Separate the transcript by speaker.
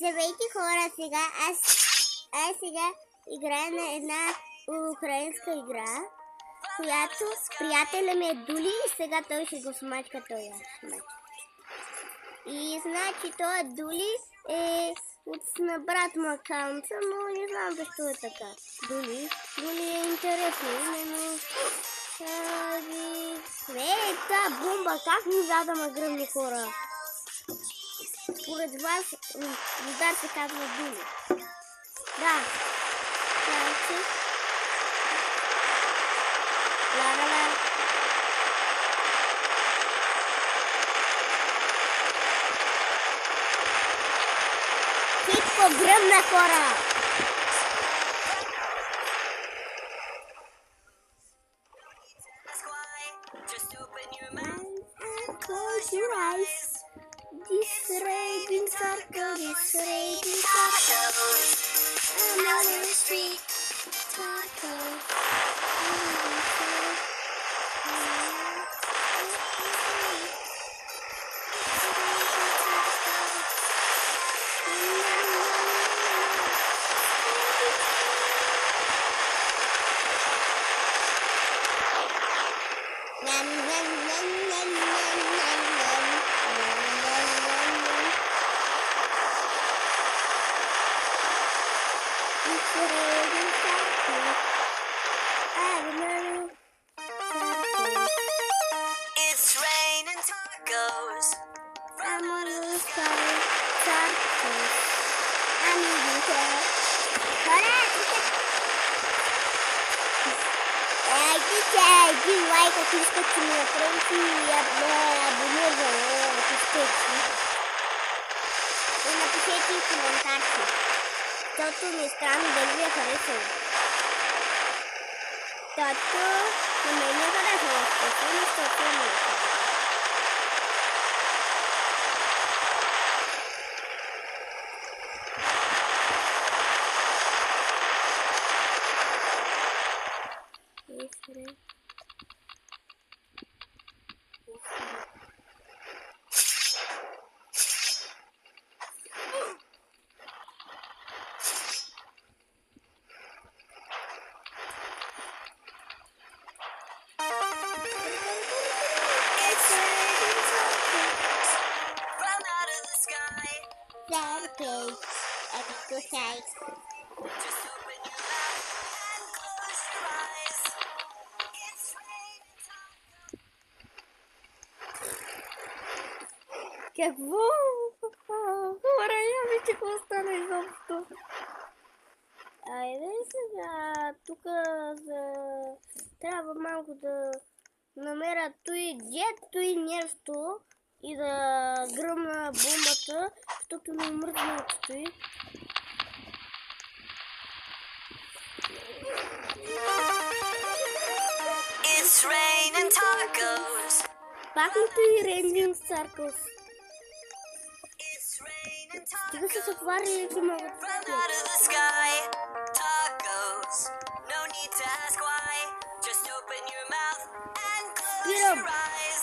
Speaker 1: Здравейте хора, сега играя на една украинска игра, която приятеля ми е Дули и сега той ще го смачка този смач. И значи той Дули е на брат му акаунта, но не знам защо е така. Дули е интересно, именно... та бомба, как ми да ме гръмни хора? Според вас, удар се казва Дули. Да. Значи. Ла-ла-ла. Всичко гръмна хора. Close your eyes. This raging circle, I'm on the street, tacos. It's raining tacos from under the sky. Tacos. I'm eating tacos. Один лайк, ако искате ми направите и абониране, ако искате. И напишете и коментарки, защото ми е странно да ви е харесало. Защото на мен не е харесало, защото не е харесало. Just open your mouth and close your eyes. It's raining tacos. Какво? Хора, я ви че какво стана изобщо. Айде сега, тук трябва малко да намеря той джет, той нещо и да гръмна бомбата, защото не умръзна от той. It's raining tacos. Пак на той рейнинг circles. Стига се отваря и че могат да